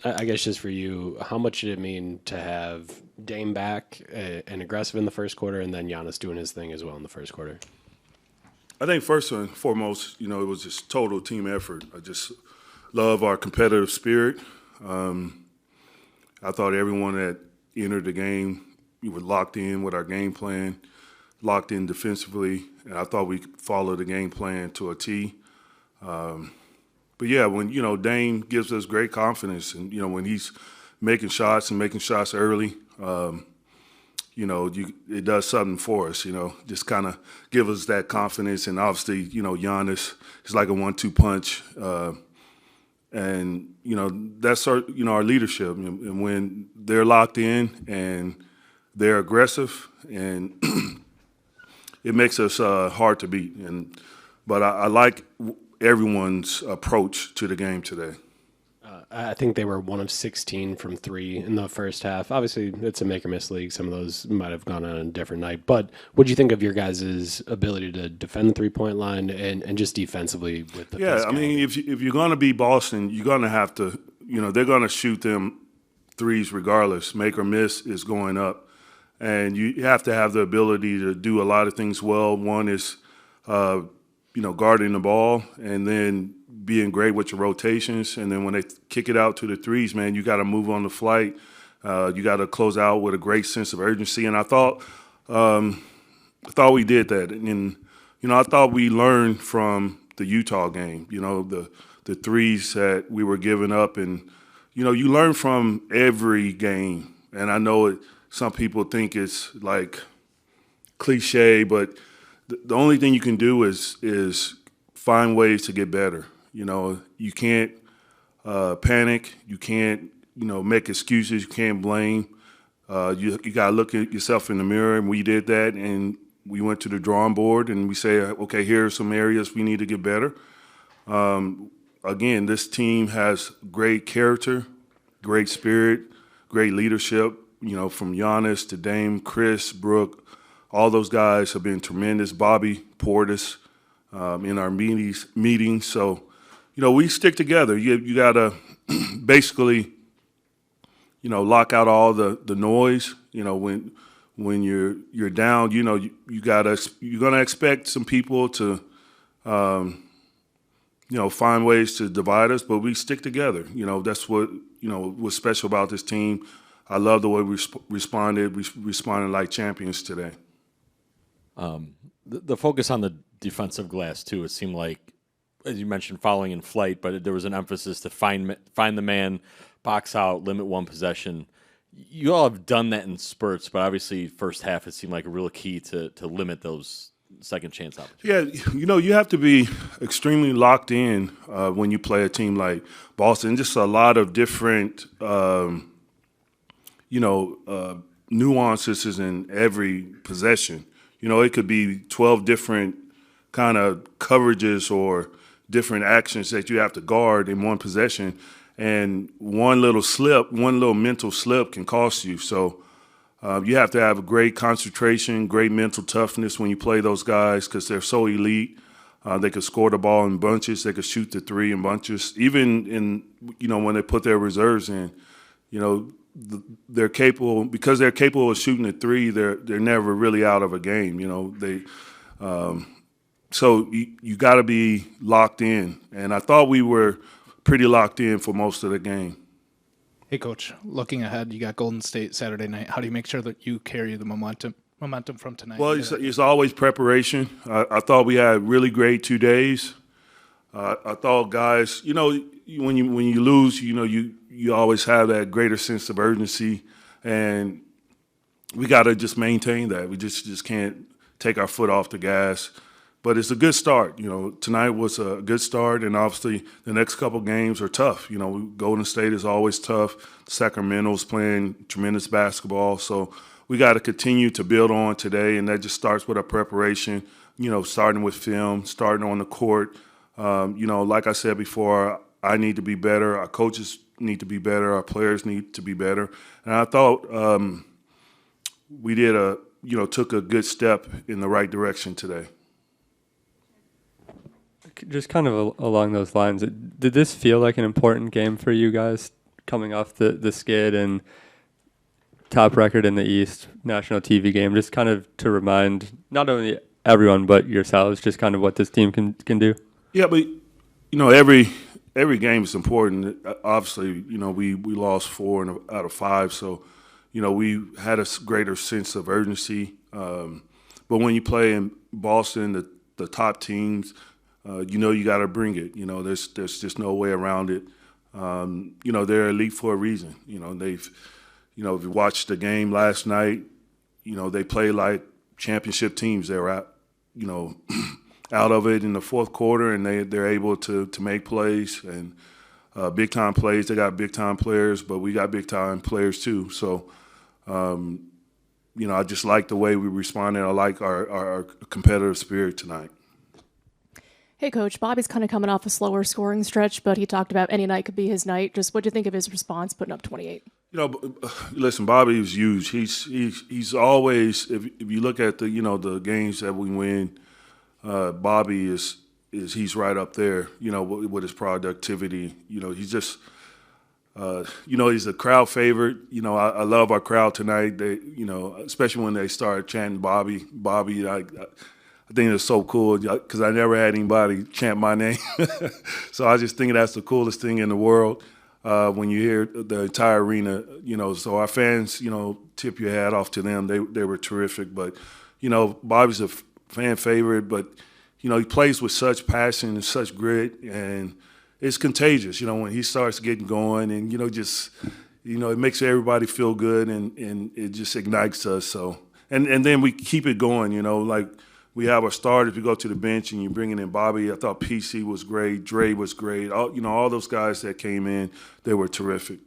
I guess just for you, how much did it mean to have Dame back and aggressive in the first quarter, and then Giannis doing his thing as well in the first quarter? I think first and foremost, it was just total team effort. I just love our competitive spirit. I thought everyone that entered the game, we were locked in with our game plan, locked in defensively, and I thought we followed the game plan to a T. But yeah, when Dame gives us great confidence, and when he's making shots and making shots early, it does something for us. Just kind of give us that confidence, and obviously, Giannis is like a 1-2 punch, and that's our leadership. And when they're locked in and they're aggressive, and it makes us hard to beat. But I like everyone's approach to the game today. I think they were 1 of 16 from 3 in the first half. Obviously, it's a make-or-miss league. Some of those might have gone on a different night. But what do you think of your guys' ability to defend the three-point line and just defensively with the Yeah, I mean, if you're going to beat Boston, you're going to have to, they're going to shoot them threes regardless. Make or miss is going up. And you have to have the ability to do a lot of things well. One is guarding the ball, and then being great with your rotations. And then when they kick it out to the threes, man, you got to move on the flight. You got to close out with a great sense of urgency. And I thought we did that. And I thought we learned from the Utah game. The threes that we were giving up, and you learn from every game. And I know some people think it's like cliche, but the only thing you can do is find ways to get better. You can't panic. You can't, make excuses. You can't blame. You got to look at yourself in the mirror, and we did that. And we went to the drawing board, and we say, okay, here are some areas we need to get better. Again, this team has great character, great spirit, great leadership. From Giannis to Dame, Chris, Brooke, all those guys have been tremendous. Bobby Portis in our meetings. So, we stick together. You got to basically, lock out all the noise. When you're down, you're gonna expect some people to, find ways to divide us, but we stick together. That's what what's special about this team. I love the way we responded. We responded like champions today. The focus on the defensive glass too. It seemed like, as you mentioned, following in flight, but there was an emphasis to find the man, box out, limit one possession. You all have done that in spurts, but obviously first half it seemed like a real key to limit those second chance opportunities. Yeah, you have to be extremely locked in when you play a team like Boston. Just a lot of different, nuances in every possession. It could be 12 different kind of coverages or different actions that you have to guard in one possession, and one little mental slip can cost you. So you have to have a great concentration, great mental toughness when you play those guys, because they're so elite. They could score the ball in bunches. They could shoot the three in bunches. Even in when they put their reserves in, they're capable, because they're capable of shooting the three. They're never really out of a game. So you got to be locked in, and I thought we were pretty locked in for most of the game. Hey, Coach, looking ahead, you got Golden State Saturday night. How do you make sure that you carry the momentum from tonight? Well, it's always preparation. I thought we had really great 2 days. I thought guys, when you lose, you always have that greater sense of urgency, and we got to just maintain that. We just can't take our foot off the gas. But it's a good start. Tonight was a good start, and obviously the next couple games are tough. Golden State is always tough. Sacramento's playing tremendous basketball, so we got to continue to build on today, and that just starts with our preparation. Starting with film, starting on the court. Like I said before, I need to be better. Our coaches need to be better. Our players need to be better. And I thought we took a good step in the right direction today. Just kind of along those lines, did this feel like an important game for you guys coming off the skid and top record in the East, national TV game, just kind of to remind not only everyone but yourselves just kind of what this team can do? Yeah, but every game is important. Obviously, we lost 4 out of 5, so we had a greater sense of urgency. But when you play in Boston, the top teams, you got to bring it. There's just no way around it. They're elite for a reason. They've, if you watched the game last night, they play like championship teams. They were out of it in the fourth quarter, and they're able to make plays and big time plays. They got big time players, but we got big time players too. So, I just like the way we responded. I like our competitive spirit tonight. Hey, Coach. Bobby's kind of coming off a slower scoring stretch, but he talked about any night could be his night. Just what do you think of his response, putting up 28? Listen, Bobby is huge. He's always, if you look at the games that we win, Bobby he's right up there. With his productivity. He's just. He's a crowd favorite. I love our crowd tonight. They, especially when they started chanting Bobby. I think it's so cool because I never had anybody chant my name. So I just think that's the coolest thing in the world when you hear the entire arena. So our fans, tip your hat off to them. They were terrific. But, Bobby's a fan favorite, but, he plays with such passion and such grit, and it's contagious, when he starts getting going, and, it makes everybody feel good, and it just ignites us. So, and then we keep it going, like we have our starters. We go to the bench, and you're bringing in Bobby. I thought PC was great. Dre was great. All those guys that came in, they were terrific.